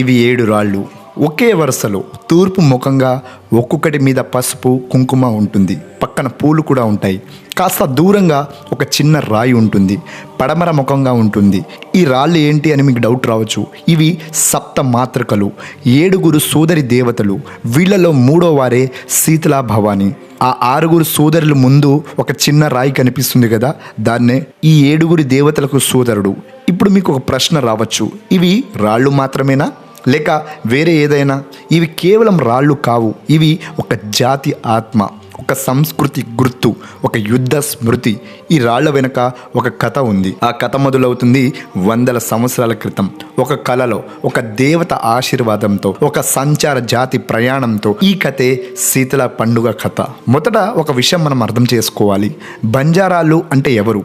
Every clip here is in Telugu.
ఇవి 7 రాళ్ళు ఒకే వరుసలో తూర్పు ముఖంగా ఒక్కొక్కటి మీద పసుపు కుంకుమ ఉంటుంది. పక్కన పూలు కూడా ఉంటాయి. కాస్త దూరంగా ఒక చిన్న రాయి ఉంటుంది. పడమర ముఖంగా ఉంటుంది. ఈ రాళ్ళు ఏంటి అని మీకు డౌట్ రావచ్చు. ఇవి సప్త మాతృకలు, 7 సోదరి దేవతలు. వీళ్ళలో 3వ వారే శీతలా భవాని. ఆ 6 సోదరుల ముందు ఒక చిన్న రాయి కనిపిస్తుంది కదా, దాన్నే ఈ 7 దేవతలకు సోదరుడు. ఇప్పుడు మీకు ఒక ప్రశ్న రావచ్చు, ఇవి రాళ్ళు మాత్రమేనా లేక వేరే ఏదైనా? ఇవి కేవలం రాళ్ళు కావు. ఇవి ఒక జాతి ఆత్మ, ఒక సంస్కృతి గుర్తు, ఒక యుద్ధ స్మృతి. ఈ రాళ్ల వెనుక ఒక కథ ఉంది. ఆ కథ మొదలవుతుంది 100 సంవత్సరాల క్రితం. ఒక కలలో ఒక దేవత ఆశీర్వాదంతో, ఒక సంచార జాతి ప్రయాణంతో. ఈ కథే శీతల పండుగ కథ. మొదట ఒక విషయం మనం అర్థం చేసుకోవాలి. బంజారాలు అంటే ఎవరు?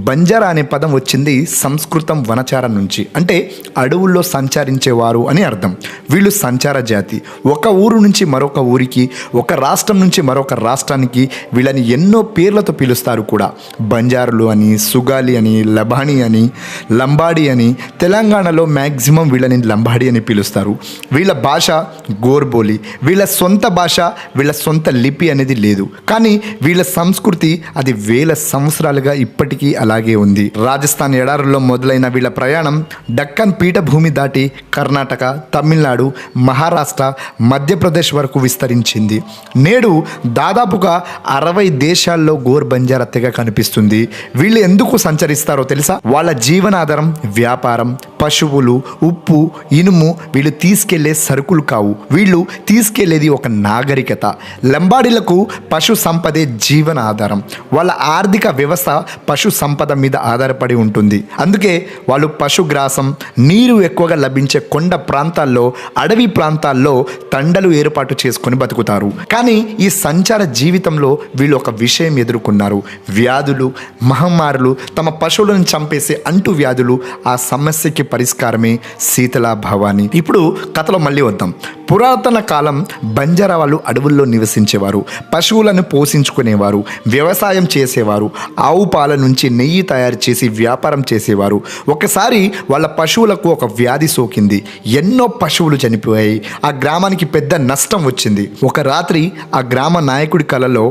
బంజారా అనే పదం వచ్చింది సంస్కృతం వనచార నుంచి, అంటే అడవుల్లో సంచరించేవారు అని అర్థం. వీళ్ళు సంచార జాతి. ఒక ఊరు నుంచి మరొక ఊరికి, ఒక రాష్ట్రం నుంచి మరొక రాష్ట్రానికి వీళ్ళని ఎన్నో పేర్లతో పిలుస్తారు కూడా. బంజారులు అని, సుగాలి అని, లబాణి అని, లంబాడి అని. తెలంగాణలో మ్యాక్సిమం వీళ్ళని లంబాడి అని పిలుస్తారు. వీళ్ళ భాష గోర్బోలి. వీళ్ళ సొంత భాష, వీళ్ళ సొంత లిపి అనేది లేదు. కానీ వీళ్ళ సంస్కృతి అది వేల సంవత్సరాలుగా ఇప్పటికీ అలాగే ఉంది. రాజస్థాన్ ఎడారుల్లో మొదలైన వీళ్ళ ప్రయాణం డక్కన్ పీఠభూమి దాటి కర్ణాటక, తమిళనాడు, మహారాష్ట్ర, మధ్యప్రదేశ్ వరకు విస్తరించింది. నేడు దాదాపుగా 60 దేశాల్లో గోర్ బంజారా తెగ కనిపిస్తుంది. వీళ్ళు ఎందుకు సంచరిస్తారో తెలుసా? వాళ్ళ జీవనాధారం వ్యాపారం, పశువులు, ఉప్పు, ఇనుము. వీళ్ళు తీసుకెళ్లే సరుకులు కావు, వీళ్ళు తీసుకెళ్లేది ఒక నాగరికత. లంబాడీలకు పశు సంపదే జీవన ఆధారం. వాళ్ళ ఆర్థిక వ్యవస్థ పశు సంపద మీద ఆధారపడి ఉంటుంది. అందుకే వాళ్ళు పశుగ్రాసం, నీరు ఎక్కువగా లభించే కొండ ప్రాంతాల్లో, అడవి ప్రాంతాల్లో తండలు ఏర్పాటు చేసుకొని బతుకుతారు. కానీ ఈ సంచార జీవితంలో వీళ్ళు ఒక విషయం ఎదుర్కొన్నారు. వ్యాధులు, మహమ్మారులు, తమ పశువులను చంపేసే అంటు వ్యాధులు. ఆ సమస్యకి పరిష్కారమే శీతలా భవాని. ఇప్పుడు కథలో మళ్ళీ వద్దాం. పురాతన కాలం బంజారా వాళ్ళు అడవుల్లో నివసించేవారు. పశువులను పోషించుకునేవారు, వ్యవసాయం చేసేవారు, ఆవు పాల నుంచి నెయ్యి తయారు చేసి వ్యాపారం చేసేవారు. ఒకసారి వాళ్ళ పశువులకు ఒక వ్యాధి సోకింది. ఎన్నో పశువులు చనిపోయాయి. ఆ గ్రామానికి పెద్ద నష్టం వచ్చింది. ఒక రాత్రి ఆ గ్రామ నాయకుడి కలలో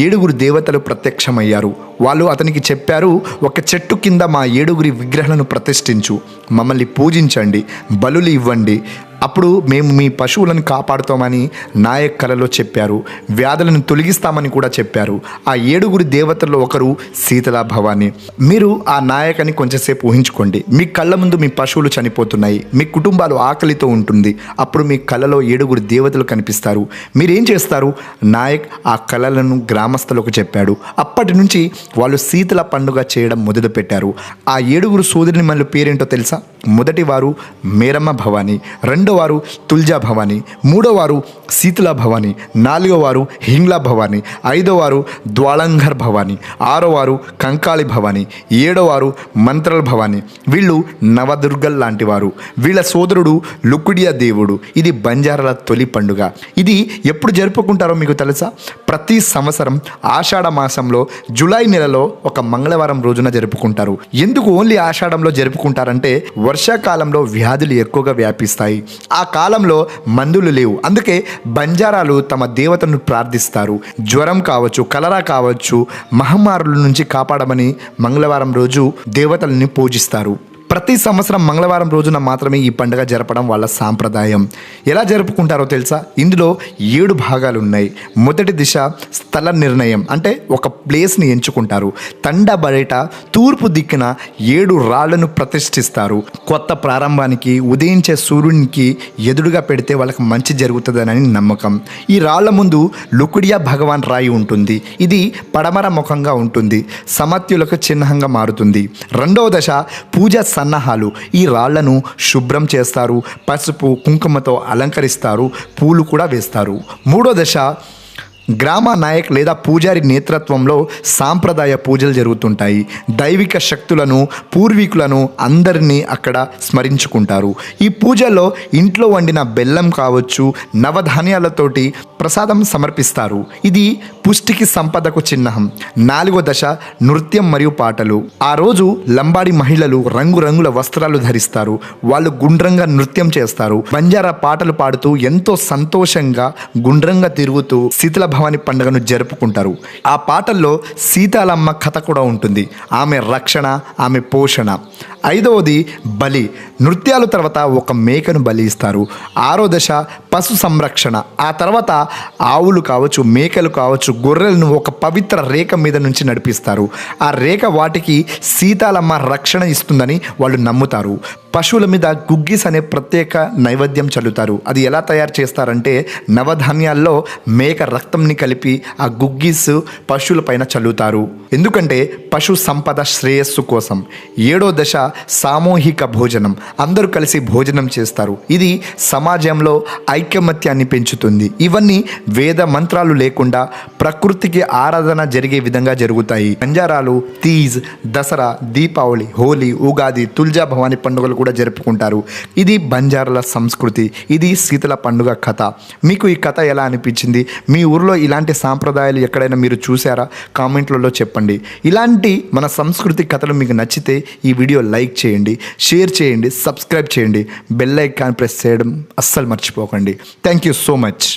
7 దేవతలు ప్రత్యక్షమయ్యారు. వాళ్ళు అతనికి చెప్పారు, ఒక చెట్టు కింద మా 7 విగ్రహాలను ప్రతిష్ఠించు, మమ్మల్ని పూజించండి, బలులు ఇవ్వండి, అప్పుడు మేము మీ పశువులను కాపాడుతామని నాయక్ కలలో చెప్పారు. వ్యాధులను తొలగిస్తామని కూడా చెప్పారు. ఆ 7 దేవతల్లో ఒకరు శీతలా భవాని. మీరు ఆ నాయకని కొంచెంసేపు ఊహించుకోండి. మీ కళ్ళ ముందు మీ పశువులు చనిపోతున్నాయి, మీ కుటుంబాలు ఆకలితో ఉంటుంది. అప్పుడు మీ కళ్ళలో 7 దేవతలు కనిపిస్తారు. మీరేం చేస్తారు? నాయక్ ఆ కళలను గ్రామస్తులకు చెప్పాడు. అప్పటి నుంచి వాళ్ళు శీతల పండుగ చేయడం మొదలుపెట్టారు. ఆ 7 సోదరుని మళ్ళీ పేరేంటో తెలుసా? మొదటి వారు మేరమ్మ భవాని, 2వ వారు తుల్జా భవాని, 3వ వారు శీతలా భవాని, 4వ వారు హింగ్లా భవాని, 5వ వారు ద్వాళంఘర్ భవాని, 6వ వారు కంకాళి భవాని, 7వ వారు మంత్రల్ భవాని. వీళ్ళు నవదుర్గల్ లాంటి వారు. వీళ్ళ సోదరుడు లుకుడియా దేవుడు. ఇది బంజారాల తొలి పండుగ. ఇది ఎప్పుడు జరుపుకుంటారో మీకు తెలుసా? ప్రతి సంవత్సరం ఆషాఢ మాసంలో జూలై నెలలో ఒక మంగళవారం రోజున జరుపుకుంటారు. ఎందుకు ఓన్లీ ఆషాఢంలో జరుపుకుంటారంటే వర్షాకాలంలో వ్యాధులు ఎక్కువగా వ్యాపిస్తాయి. ఆ కాలంలో మందులు లేవు. అందుకే బంజారాలు తమ దేవతను ప్రార్థిస్తారు. జ్వరం కావచ్చు, కలరా కావచ్చు, మహమ్మారుల నుంచి కాపాడమని మంగళవారం రోజు దేవతల్ని పూజిస్తారు. ప్రతి సంవత్సరం మంగళవారం రోజున మాత్రమే ఈ పండుగ జరపడం వాళ్ళ సాంప్రదాయం. ఎలా జరుపుకుంటారో తెలుసా? ఇందులో 7 భాగాలు ఉన్నాయి. మొదటి దిశ స్థల నిర్ణయం, అంటే ఒక ప్లేస్ని ఎంచుకుంటారు. తండా బయట తూర్పు దిక్కున 7 రాళ్లను ప్రతిష్ఠిస్తారు. కొత్త ప్రారంభానికి, ఉదయించే సూర్యునికి ఎదురుగా పెడితే వాళ్ళకి మంచి జరుగుతుందని నమ్మకం. ఈ రాళ్ల ముందు లుకుడియా భగవాన్ రాయి ఉంటుంది. ఇది పడమర ముఖంగా ఉంటుంది. సమత్యులకు చిహ్నంగా మారుతుంది. 2వ దశ పూజ సన్నాహాలు. ఈ రాళ్లను శుభ్రం చేస్తారు, పసుపు కుంకుమతో అలంకరిస్తారు, పూలు కూడా వేస్తారు. 3వ దశ గ్రామ నాయక్ లేదా పూజారి నేతృత్వంలో సాంప్రదాయ పూజలు జరుగుతుంటాయి. దైవిక శక్తులను, పూర్వీకులను అందరినీ అక్కడ స్మరించుకుంటారు. ఈ పూజల్లో ఇంట్లో వండిన బెల్లం కావచ్చు, నవధాన్యాలతోటి ప్రసాదం సమర్పిస్తారు. ఇది పుష్టికి సంపదకు చిహ్నం. 4వ దశ నృత్యం మరియు పాటలు. ఆ రోజు లంబాడి మహిళలు రంగురంగుల వస్త్రాలు ధరిస్తారు. వాళ్ళు గుండ్రంగా నృత్యం చేస్తారు. బంజారా పాటలు పాడుతూ ఎంతో సంతోషంగా గుండ్రంగా తిరుగుతూ శీతల భవాని పండుగను జరుపుకుంటారు. ఆ పాటల్లో సీతాలమ్మ కథ కూడా ఉంటుంది. ఆమె రక్షణ, ఆమె పోషణ. 5వది బలి. నృత్యాల తర్వాత ఒక మేకను బలి ఇస్తారు. 6వ దశ పశు సంరక్షణ. ఆ తర్వాత ఆవులు కావచ్చు, మేకలు కావచ్చు, గొర్రెలను ఒక పవిత్ర రేఖ మీద నుంచి నడిపిస్తారు. ఆ రేఖ వాటికి సీతాలమ్మ రక్షణ ఇస్తుందని వాళ్ళు నమ్ముతారు. పశువుల మీద గుగ్గిస్ అనే ప్రత్యేక నైవేద్యం చల్లుతారు. అది ఎలా తయారు చేస్తారంటే నవధాన్యాల్లో మేక రక్తంని కలిపి ఆ గుగ్గిస్ పశువుల పైన చల్లుతారు. ఎందుకంటే పశు సంపద శ్రేయస్సు కోసం. 7వ దశ సామూహిక భోజనం. అందరూ కలిసి భోజనం చేస్తారు. ఇది సమాజంలో ఐకమత్యాన్ని పెంచుతుంది. ఇవన్నీ వేద మంత్రాలు లేకుండా ప్రకృతికి ఆరాధన జరిగే విధంగా జరుగుతాయి. బంజారాలు తీజ్, దసరా, దీపావళి, హోలీ, ఉగాది, తుల్జా భవాని పండుగలు కూడా జరుపుకుంటారు. ఇది బంజారాల సంస్కృతి. ఇది శీతల పండుగ కథ. మీకు ఈ కథ ఎలా అనిపించింది? మీ ఊర్లో ఇలాంటి సాంప్రదాయాలు ఎక్కడైనా మీరు చూసారా? కామెంట్లలో చెప్పండి. ఇలాంటి మన సంస్కృతి కథలు మీకు నచ్చితే ఈ వీడియో లైక్ చేయండి, షేర్ చేయండి, సబ్స్క్రైబ్ చేయండి, బెల్ ఐకాన్ ప్రెస్ చేయడం అస్సలు మర్చిపోకండి. Thank you so much.